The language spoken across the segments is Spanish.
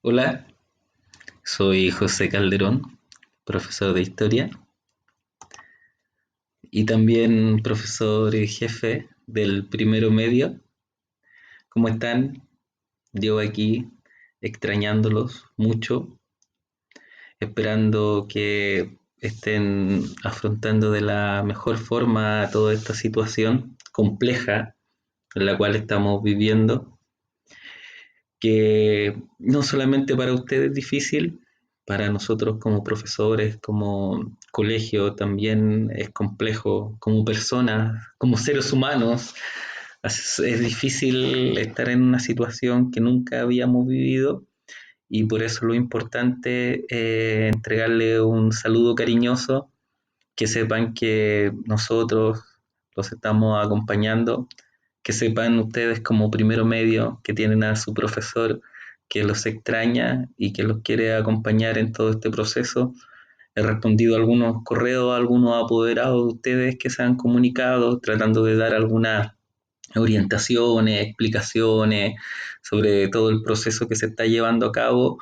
Hola, soy José Calderón, profesor de historia y también profesor y jefe del primero medio. ¿Cómo están? Yo aquí extrañándolos mucho, esperando que estén afrontando de la mejor forma toda esta situación compleja en la cual estamos viviendo, que no solamente para ustedes es difícil, para nosotros como profesores, como colegio también es complejo, como personas, como seres humanos, es difícil estar en una situación que nunca habíamos vivido y por eso lo importante es entregarle un saludo cariñoso, que sepan que nosotros los estamos acompañando, que sepan ustedes como primero medio que tienen a su profesor que los extraña y que los quiere acompañar en todo este proceso. He respondido a algunos correos, a algunos apoderados de ustedes que se han comunicado tratando de dar algunas orientaciones, explicaciones sobre todo el proceso que se está llevando a cabo,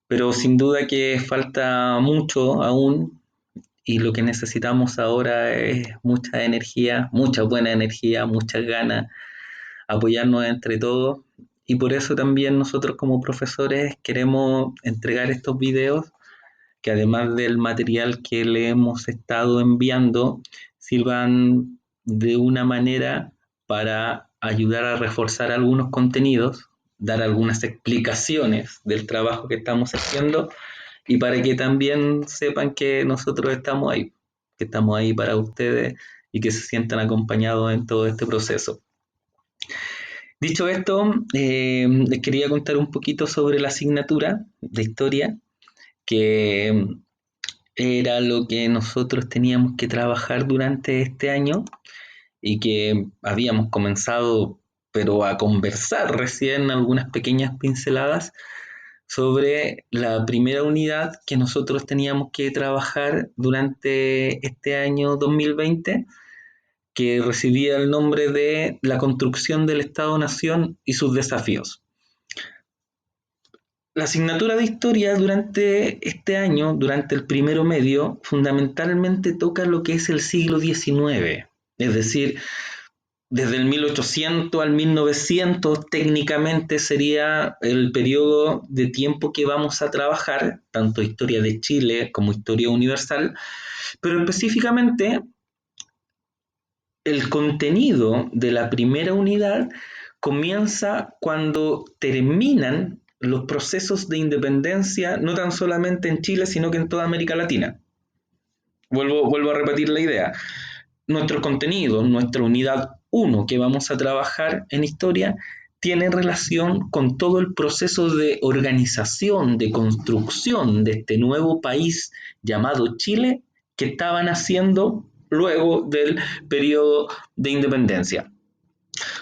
pero sin duda que falta mucho aún y lo que necesitamos ahora es mucha energía, mucha buena energía, muchas ganas, apoyarnos entre todos. Y por eso también nosotros como profesores queremos entregar estos videos que además del material que le hemos estado enviando, sirvan de una manera para ayudar a reforzar algunos contenidos, dar algunas explicaciones del trabajo que estamos haciendo y para que también sepan que nosotros que estamos ahí para ustedes y que se sientan acompañados en todo este proceso. Dicho esto, les quería contar un poquito sobre la asignatura de historia, que era lo que nosotros teníamos que trabajar durante este año y que habíamos comenzado, pero a conversar recién algunas pequeñas pinceladas sobre la primera unidad que nosotros teníamos que trabajar durante este año 2020, que recibía el nombre de la construcción del Estado-Nación y sus desafíos. La asignatura de historia durante este año, durante el primero medio, fundamentalmente toca lo que es el siglo XIX, es decir, desde el 1800 al 1900 técnicamente sería el periodo de tiempo que vamos a trabajar, tanto historia de Chile como historia universal, pero específicamente el contenido de la primera unidad comienza cuando terminan los procesos de independencia, no tan solamente en Chile, sino que en toda América Latina. Vuelvo a repetir la idea. Nuestro contenido, nuestra unidad 1 que vamos a trabajar en historia, tiene relación con todo el proceso de organización, de construcción de este nuevo país llamado Chile, que estaban haciendo luego del periodo de independencia.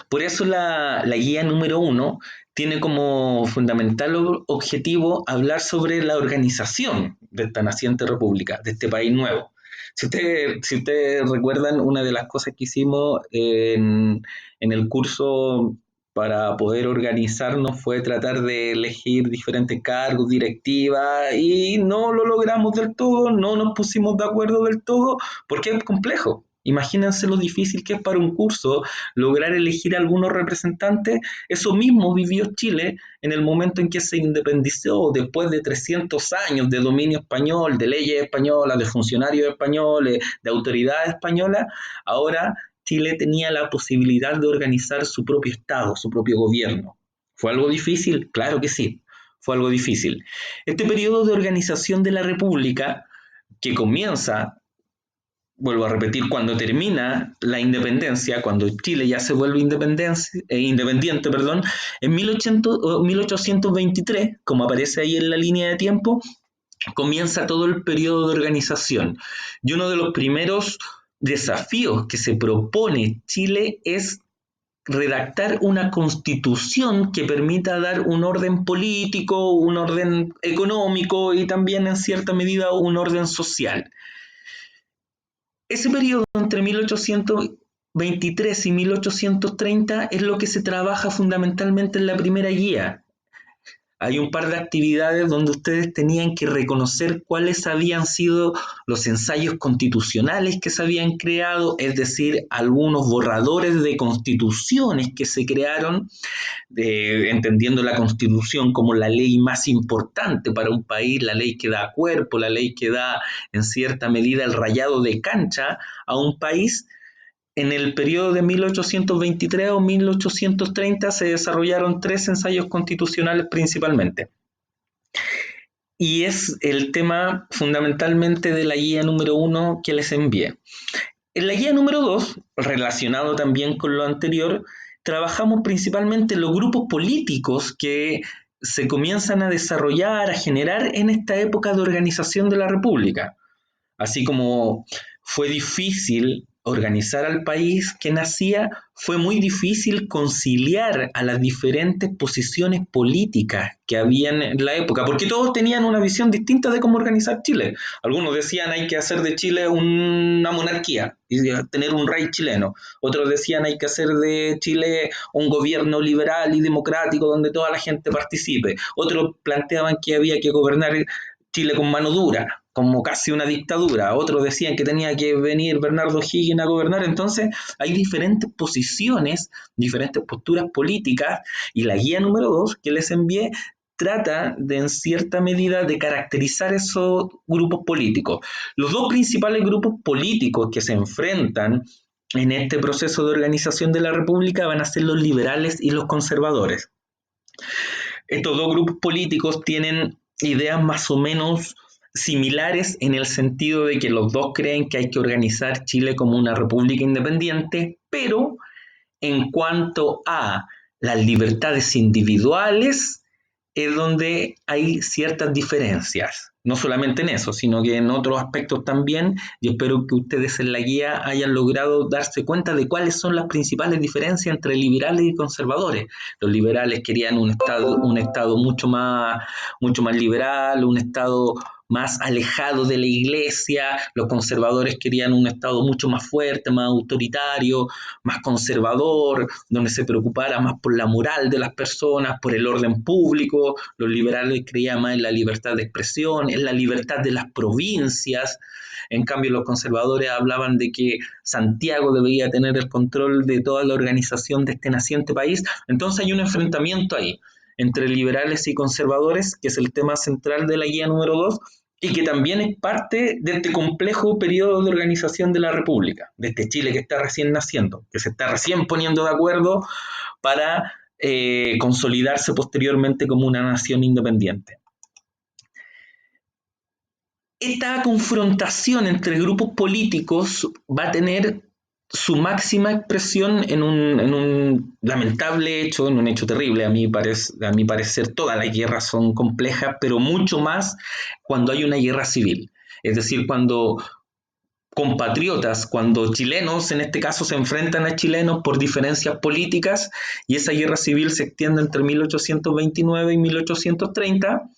Por eso la guía número 1 tiene como fundamental objetivo hablar sobre la organización de esta naciente república, de este país nuevo. Si ustedes recuerdan, una de las cosas que hicimos en el curso para poder organizarnos fue tratar de elegir diferentes cargos, directivas, y no lo logramos del todo, no nos pusimos de acuerdo del todo, porque es complejo. Imagínense lo difícil que es para un curso lograr elegir algunos representantes. Eso mismo vivió Chile en el momento en que se independizó, después de 300 años de dominio español, de leyes españolas, de funcionarios españoles, de autoridades españolas. Ahora Chile tenía la posibilidad de organizar su propio Estado, su propio gobierno. ¿Fue algo difícil? Claro que sí, fue algo difícil. Este periodo de organización de la República, que comienza, vuelvo a repetir, cuando termina la independencia, cuando Chile ya se vuelve independiente, perdón, en 1823, como aparece ahí en la línea de tiempo, comienza todo el periodo de organización. Y uno de los primeros desafíos que se propone Chile es redactar una constitución que permita dar un orden político, un orden económico y también en cierta medida un orden social. Ese periodo entre 1823 y 1830 es lo que se trabaja fundamentalmente en la primera guía. hay un par de actividades donde ustedes tenían que reconocer cuáles habían sido los ensayos constitucionales que se habían creado, es decir, algunos borradores de constituciones que se crearon, entendiendo la constitución como la ley más importante para un país, la ley que da cuerpo, la ley que da en cierta medida el rayado de cancha a un país. En el periodo de 1823 o 1830 se desarrollaron 3 ensayos constitucionales principalmente. Y es el tema fundamentalmente de la guía número 1 que les envié. En la guía número 2, relacionado también con lo anterior, trabajamos principalmente los grupos políticos que se comienzan a desarrollar, a generar en esta época de organización de la República. Así como fue difícil organizar al país que nacía, fue muy difícil conciliar a las diferentes posiciones políticas que habían en la época, porque todos tenían una visión distinta de cómo organizar Chile. Algunos decían hay que hacer de Chile una monarquía y tener un rey chileno. Otros decían hay que hacer de Chile un gobierno liberal y democrático donde toda la gente participe. Otros planteaban que había que gobernar Chile con mano dura, como casi una dictadura. Otros decían que tenía que venir Bernardo Higgins a gobernar. Entonces hay diferentes posiciones, diferentes posturas políticas, y la guía número 2 que les envié trata de, en cierta medida, de caracterizar esos grupos políticos. Los dos principales grupos políticos que se enfrentan en este proceso de organización de la República van a ser los liberales y los conservadores. Estos dos grupos políticos tienen ideas más o menos similares en el sentido de que los dos creen que hay que organizar Chile como una república independiente, pero en cuanto a las libertades individuales es donde hay ciertas diferencias. No solamente en eso, sino que en otros aspectos también. Yo espero que ustedes en la guía hayan logrado darse cuenta de cuáles son las principales diferencias entre liberales y conservadores. Los liberales querían un estado mucho más liberal, un estado más alejado de la iglesia. Los conservadores querían un estado mucho más fuerte, más autoritario, más conservador, donde se preocupara más por la moral de las personas, por el orden público. Los liberales creían más en la libertad de expresión, en la libertad de las provincias. En cambio, los conservadores hablaban de que Santiago debería tener el control de toda la organización de este naciente país. Entonces hay un enfrentamiento ahí entre liberales y conservadores, que es el tema central de la guía número 2, y que también es parte de este complejo periodo de organización de la República, de este Chile que está recién naciendo, que se está recién poniendo de acuerdo para consolidarse posteriormente como una nación independiente. Esta confrontación entre grupos políticos va a tener su máxima expresión en un lamentable hecho, en un hecho terrible. A mi parecer, todas las guerras son complejas, pero mucho más cuando hay una guerra civil. Es decir, cuando compatriotas, cuando chilenos, en este caso, se enfrentan a chilenos por diferencias políticas, y esa guerra civil se extiende entre 1829 y 1830.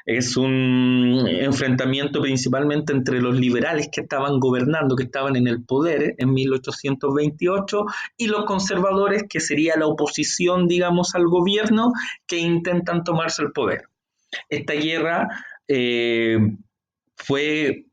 Es un enfrentamiento principalmente entre los liberales que estaban gobernando, que estaban en el poder en 1828, y los conservadores, que sería la oposición, digamos, al gobierno, que intentan tomarse el poder. Esta guerra fue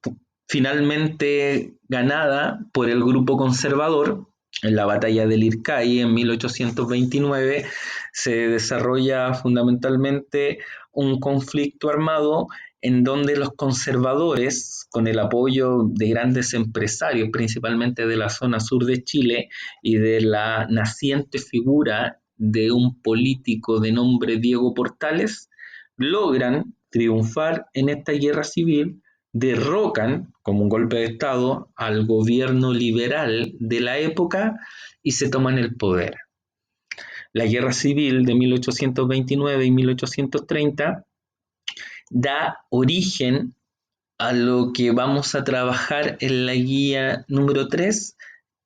finalmente ganada por el grupo conservador. En la batalla del Ircay en 1829 se desarrolla fundamentalmente un conflicto armado en donde los conservadores, con el apoyo de grandes empresarios, principalmente de la zona sur de Chile, y de la naciente figura de un político de nombre Diego Portales, logran triunfar en esta guerra civil, derrocan como un golpe de Estado al gobierno liberal de la época y se toman el poder. La guerra civil de 1829 y 1830 da origen a lo que vamos a trabajar en la guía número 3,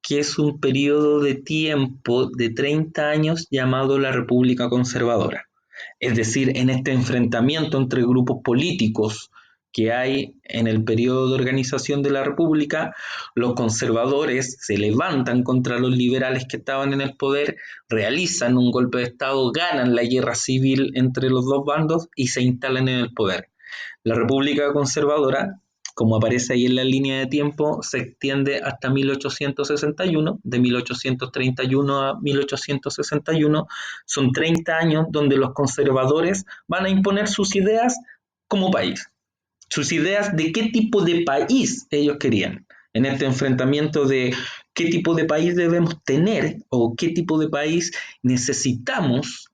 que es un periodo de tiempo de 30 años llamado la República Conservadora. Es decir, en este enfrentamiento entre grupos políticos que hay en el periodo de organización de la República, los conservadores se levantan contra los liberales que estaban en el poder, realizan un golpe de Estado, ganan la guerra civil entre los dos bandos y se instalan en el poder. La República Conservadora, como aparece ahí en la línea de tiempo, se extiende hasta 1861, de 1831 a 1861, son 30 años donde los conservadores van a imponer sus ideas como país, sus ideas de qué tipo de país ellos querían, en este enfrentamiento de qué tipo de país debemos tener o qué tipo de país necesitamos.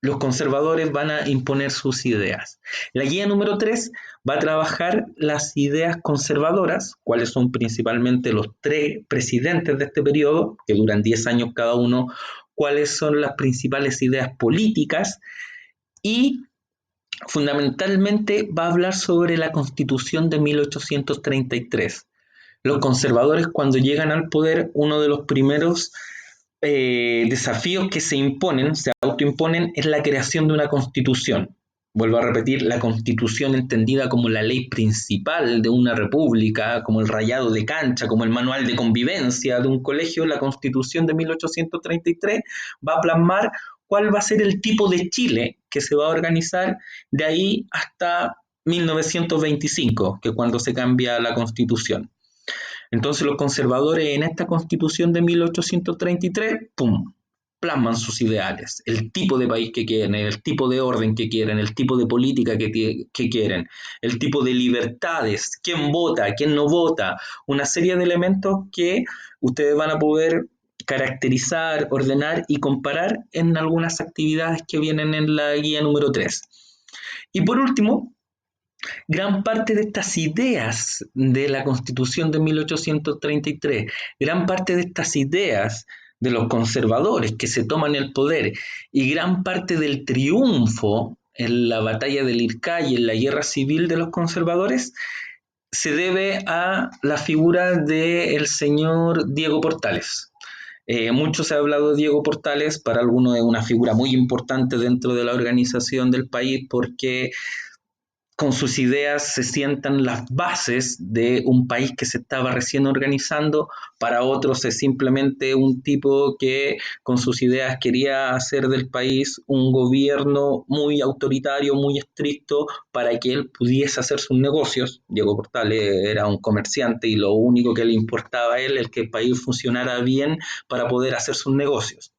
Los conservadores van a imponer sus ideas. La guía número 3 va a trabajar las ideas conservadoras, cuáles son principalmente los 3 presidentes de este periodo, que duran 10 años cada uno, cuáles son las principales ideas políticas y fundamentalmente va a hablar sobre la Constitución de 1833. Los conservadores, cuando llegan al poder, uno de los primeros desafíos que se imponen, se autoimponen, es la creación de una constitución. Vuelvo a repetir, la constitución entendida como la ley principal de una república, como el rayado de cancha, como el manual de convivencia de un colegio, la constitución de 1833 va a plasmar cuál va a ser el tipo de Chile que se va a organizar de ahí hasta 1925, que es cuando se cambia la constitución. Entonces los conservadores en esta constitución de 1833, ¡pum!, plasman sus ideales, el tipo de país que quieren, el tipo de orden que quieren, el tipo de política que quieren, el tipo de libertades, quién vota, quién no vota, una serie de elementos que ustedes van a poder caracterizar, ordenar y comparar en algunas actividades que vienen en la guía número 3. Y por último, gran parte de estas ideas de la Constitución de 1833, gran parte de estas ideas de los conservadores que se toman el poder y gran parte del triunfo en la batalla del Ircay y en la guerra civil de los conservadores se debe a la figura del señor Diego Portales. Mucho se ha hablado de Diego Portales, para algunos es una figura muy importante dentro de la organización del país porque con sus ideas se sientan las bases de un país que se estaba recién organizando, para otros es simplemente un tipo que con sus ideas quería hacer del país un gobierno muy autoritario, muy estricto, para que él pudiese hacer sus negocios. Diego Portales era un comerciante y lo único que le importaba a él es que el país funcionara bien para poder hacer sus negocios.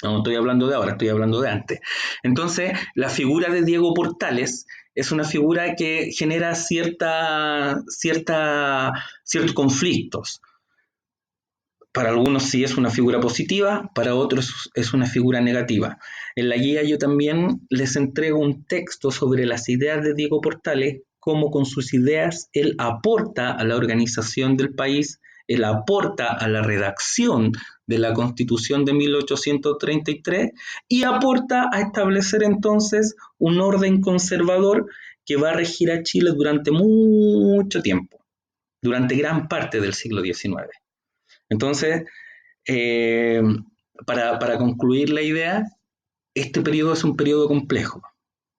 No estoy hablando de ahora, estoy hablando de antes. Entonces, la figura de Diego Portales es una figura que genera ciertos conflictos. Para algunos sí es una figura positiva, para otros es una figura negativa. En la guía yo también les entrego un texto sobre las ideas de Diego Portales, cómo con sus ideas él aporta a la organización del país, él aporta a la redacción de la Constitución de 1833 y aporta a establecer entonces un orden conservador que va a regir a Chile durante mucho tiempo, durante gran parte del siglo XIX. Entonces, eh, para concluir la idea, este periodo es un periodo complejo.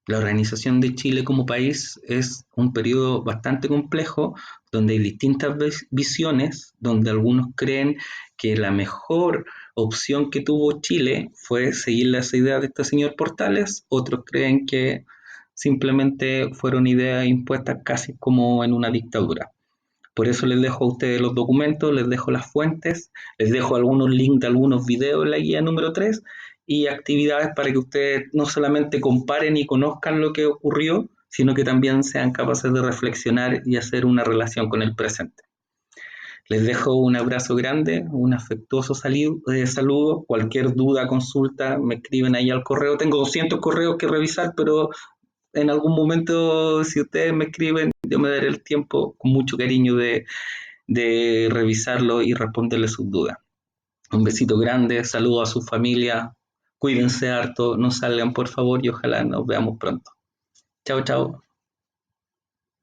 La organización de Chile como país es un periodo bastante complejo, donde hay distintas visiones, donde algunos creen que la mejor opción que tuvo Chile fue seguir las ideas de este señor Portales, otros creen que simplemente fueron ideas impuestas casi como en una dictadura. Por eso les dejo a ustedes los documentos, les dejo las fuentes, les dejo algunos links de algunos videos en la guía número 3 y actividades para que ustedes no solamente comparen y conozcan lo que ocurrió, sino que también sean capaces de reflexionar y hacer una relación con el presente. Les dejo un abrazo grande, un afectuoso saludo. Cualquier duda, consulta, me escriben ahí al correo. Tengo 200 correos que revisar, pero en algún momento, si ustedes me escriben, yo me daré el tiempo con mucho cariño de revisarlo y responderles sus dudas. Un besito grande, saludo a su familia, cuídense harto, no salgan por favor y ojalá nos veamos pronto. Chao, chao.